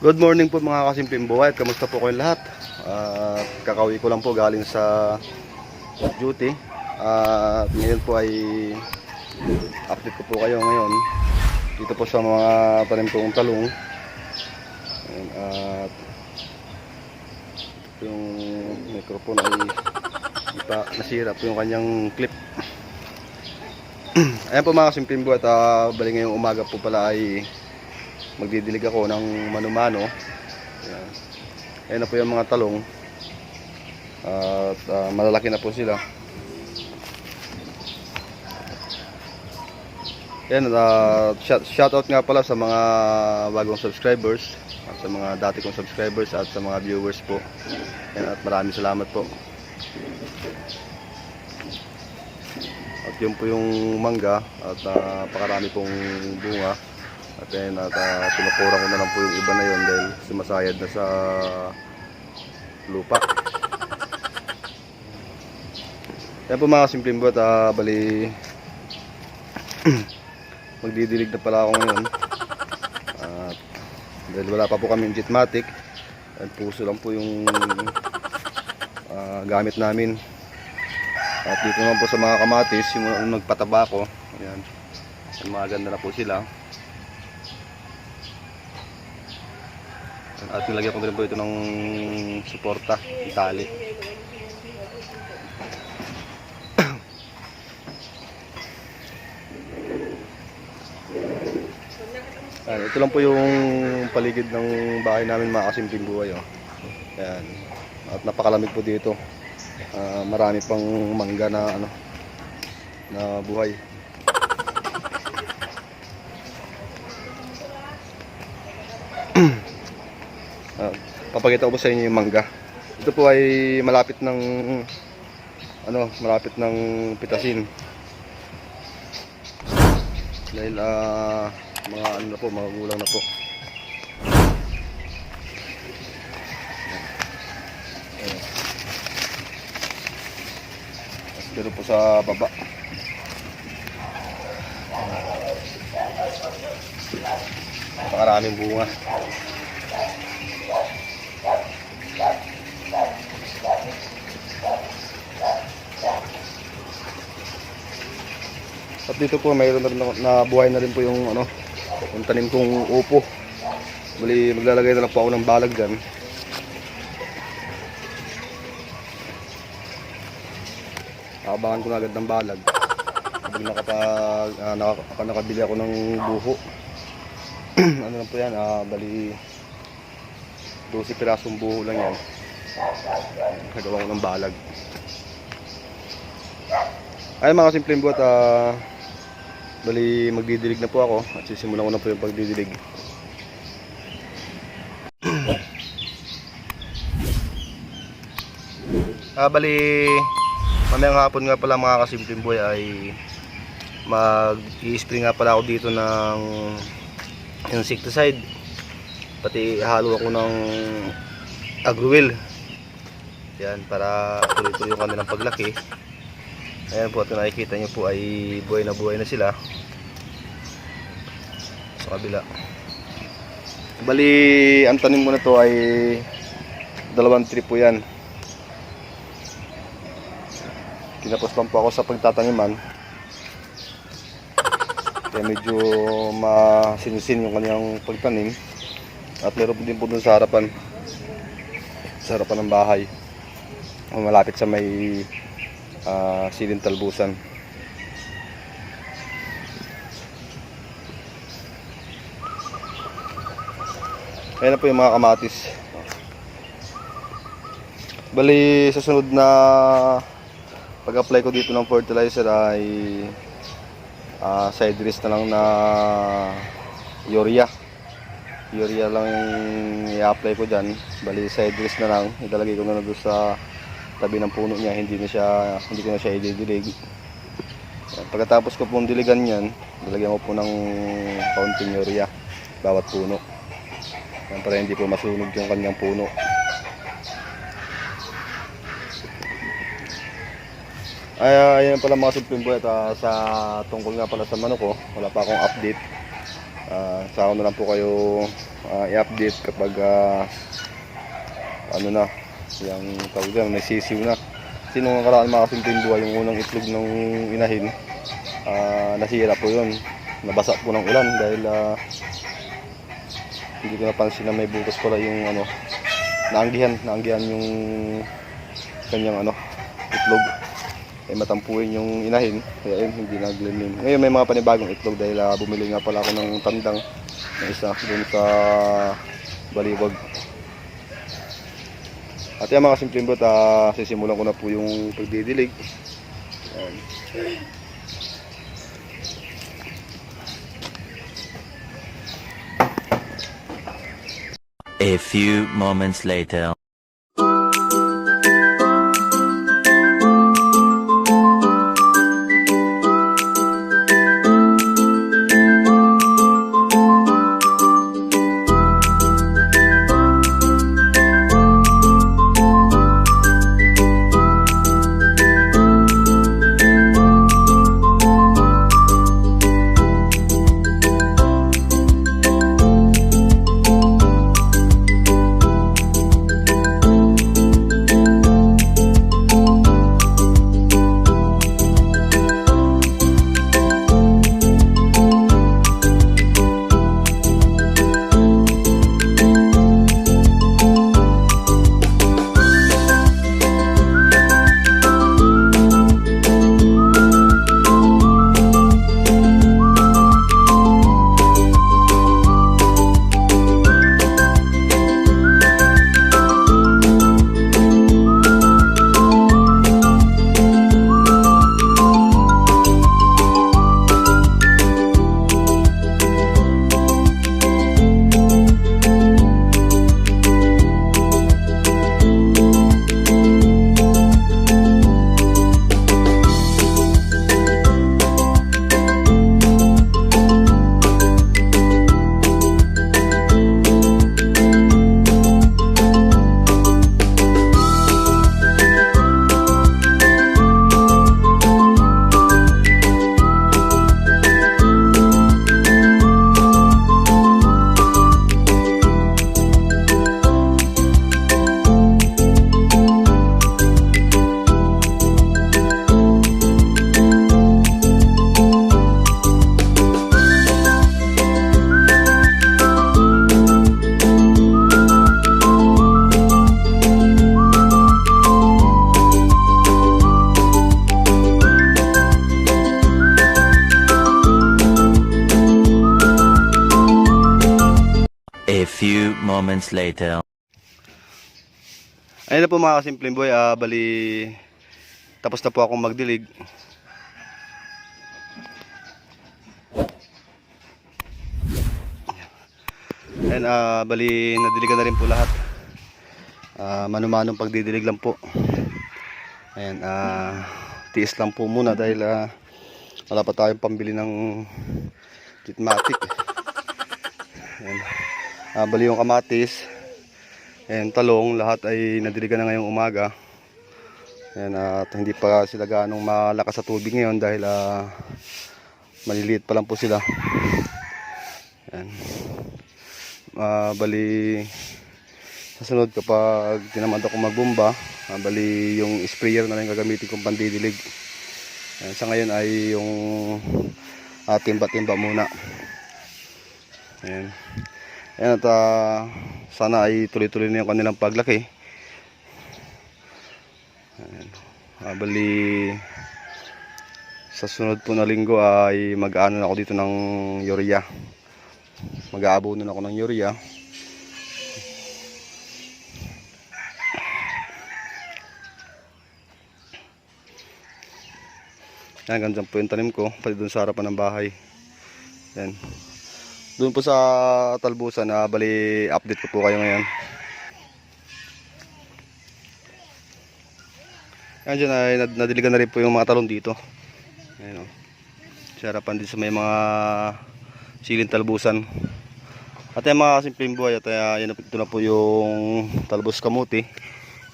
Good morning po mga kasimpleng buhay. Kamusta po kayong lahat? Kakauwi ko lang po galing sa duty. Ngayon po ay update ko po kayo ngayon dito po sa mga tanim kong talong. At yung microphone ay nasira po yung kanyang clip. Ayan po mga kasimpleng buhay. Bali ngayong umaga po pala ay magdidilig ako ng mano-mano. Ayan na po yung mga talong at malalaki na po sila. Ayan, shoutout nga pala sa mga bagong subscribers at sa mga dati kong subscribers at sa mga viewers po. Ayan, at maraming salamat po. At yun po yung mangga at pakarami pong bunga. At then pinupura ko na lang po yung iba na yun dahil sumasayad na sa lupa. Yan po mga simpleng buhat. Bali magdidilig na pala ako ngayon. Dahil wala pa po kami Jetmatic at puso lang po yung gamit namin. At dito naman po sa mga kamatis yung nagpataba ko. Ayan, maganda na po sila. At nilagyan ko rin po ito ng suporta, tali. Ito lang po yung paligid ng bahay namin mga kasimpleng buhay. Ayan. At napakalamig po dito. Marami pang mangga na buhay. Papakita ko po sa inyo yung mangga. Ito po ay malapit ng pitasin. Dahil mga na po, mga gulang na po. Dito po sa baba. Napakaraming bunga. At dito po mayroon na buhay na rin po yung yung tanim kong upo. Bali maglalagay na lang po ako ng balag dyan. Abangan ko na agad ng balag kapag nakabili ako ng buho. Ano lang po yan, bali 12 pirasong buho lang yan. Nagawa ko ng balag. Ay mga simpleng buhat, bali magdidilig na po ako at sisimulan ko na po yung pagdidilig. Bali mamayang hapon nga pala mga kasimpleng buhay ay mag-i-spray nga pala ako dito ng insecticide, pati halo ako ng Agruel. Yan, para tuloy-tuloy yung kanilang paglaki. Ayan po, at nakikita nyo po ay buhay na sila sa kabila. Bali ang tanim mo na to ay 2 trip po yan. Kinapos lang po ako sa pagtataniman, kaya medyo masinisin yung kanyang pagtanim. At meron din po dun sa harapan ng bahay, malapit sa may siling talbusan. Ayan na po yung mga kamatis. Bali sa sunod na pag-apply ko dito ng fertilizer ay side dress na lang na urea lang yung i-apply ko dyan. Bali side dress na lang, ilalagay ko na doon sa tabi ng puno niya. Hindi ko na siya ididilig. Pagkatapos ko pong diligan yan, lalagyan ko po ng kaunting urea bawat puno para hindi po masunog yung kanyang puno. Ayan pala mga simpleng buhay. Sa tungkol nga pala sa manok ko, wala pa akong update. Sa ako na lang po kayo i-update kapag ano na, yung tawag dyan, may sisiw na. Kasi nung nakaraan mga kasimpleng buhay, yung unang itlog ng inahin, nasira po yun. Nabasa po ng ulan dahil hindi ko napansin na may butas pala yung ano, naanggihan yung kanyang ano, itlog. Matampuin yung inahin, kaya yun, hindi naglilim. Ngayon may mga panibagong itlog dahil bumili nga pala ako ng tandang na isa dun sa Baliwag. At yan mga simpleng bot, sisimulan ko na po yung pagdidilig. Ayan. A few moments later. A few moments later. Ayun na po mga kasimpleng boy, bali tapos na po akong magdilig. Ayun, bali nadiligan na rin po lahat. Mano-manong pagdidilig lang po. Ayan, tiis lang po muna dahil wala pa tayong pambili ng kitmatic. Ayan. Bali yung kamatis and talong, lahat ay nadiligan na ngayong umaga. Ayan, at hindi pa sila ganong malakas sa tubig ngayon dahil maliliit pa lang po sila. Ayan. Bali sa sunod kapag tinamad ako magbomba, bali yung sprayer na lang gagamitin kong pandidilig. Ayan, sa ngayon ay yung timba-timba muna. Ayan. Ayan, at sana ay tuloy-tuloy na yung kanilang paglaki. Ayan. Bali sa sunod po na linggo ay mag-ano na ako dito ng urea. Mag-aabono na ako ng urea. Ayan, gandyan po yung tanim ko, pati doon sa harapan ng bahay. Ayan. Doon po sa talbusan, bali update ko po kayo ngayon. Ayan, dyan ay nadiligan na rin po yung mga talong dito. Ayan, sa harapan din sa may mga siling talbusan. At yung mga simpleng buhay, at ito na po yung talbos kamuti.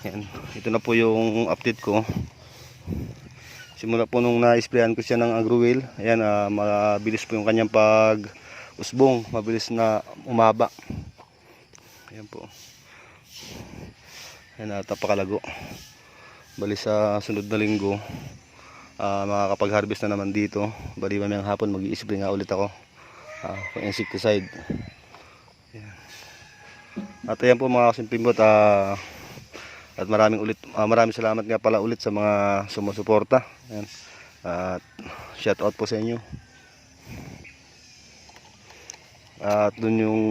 Ayan, ito na po yung update ko. Simula po nung na-sprayan ko siya ng Agrowil, ayan, mabilis po yung kanyang pag-usbong, mabilis na umaba. Ayan po. Ayan, napakalago. Bali sa sunod na linggo, makakapag-harvest na naman dito. Bali mamayang hapon mag-i-spray nga ulit ako ng insecticide. Ayan. At ayan po mga kasimpimbot, at maraming salamat nga pala ulit sa mga sumusuporta. Ayan. At shout out po sa inyo. At dun yung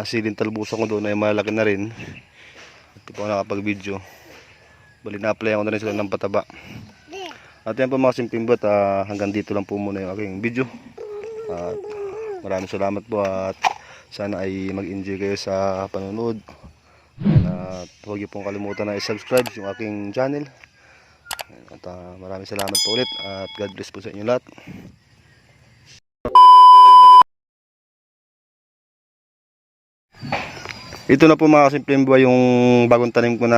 siling talbusan ko doon ay malaki na rin. Hindi po ako nakapag-video. Bali na-applyan ko na rin sila ng pataba. At yan po mga simpimbot, hanggang dito lang po muna yung aking video. At maraming salamat po at sana ay mag-enjoy kayo sa panonood. At huwag niyo pong kalimutan na i-subscribe yung aking channel. At maraming salamat po ulit at God bless po sa inyo lahat. Ito na po mga kasimpleng buhay yung bagong tanim ko na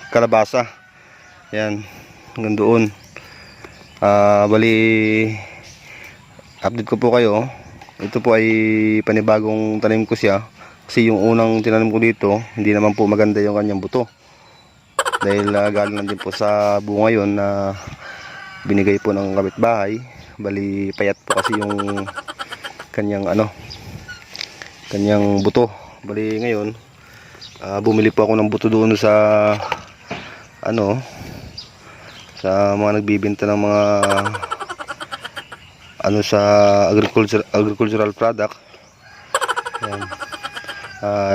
kalabasa. Yan, hanggang doon. Bali, update ko po kayo. Ito po ay panibagong tanim ko siya. Kasi yung unang tinanim ko dito, hindi naman po maganda yung kanyang buto. Dahil galing lang din po sa bunga yon na binigay po ng kapitbahay. Bali, payat po kasi yung kanyang kanyang buto. Bali ngayon, bumili po ako ng buto doon sa sa mga nagbibenta ng mga sa agricultural product. Ayan.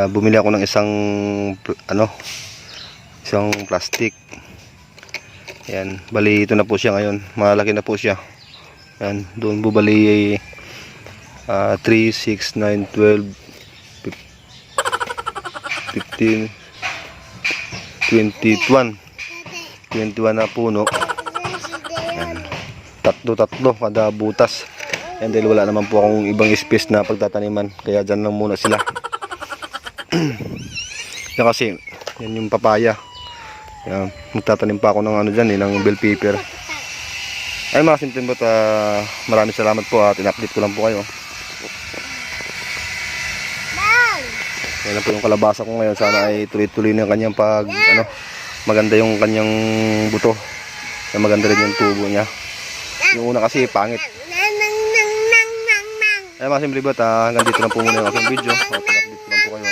Bumili ako ng isang plastic. Ayan, bali ito na po siya ngayon. Malaki na po siya. Ayan, doon bubali 3, 6, 9, 12, 15, 21 na puno. Ayan. Tatlo kada butas. Ayan, dahil wala naman po akong ibang space na pagtataniman, kaya dyan lang muna sila. Yan kasi, yan yung papaya. Ayan, magtatanim pa ako ng dyan ng bell pepper. Ay mga simplimbot, maraming salamat po at in-update ko lang po kayo. Yan na po yung kalabasa ko ngayon. Sana ay tuloy-tuloy na yung kanyang maganda yung kanyang buto. Maganda rin yung tubo niya. Yung una kasi pangit. Ay mga simplibot, hanggang dito lang po muna yung aking video. At in-update ko lang po kayo.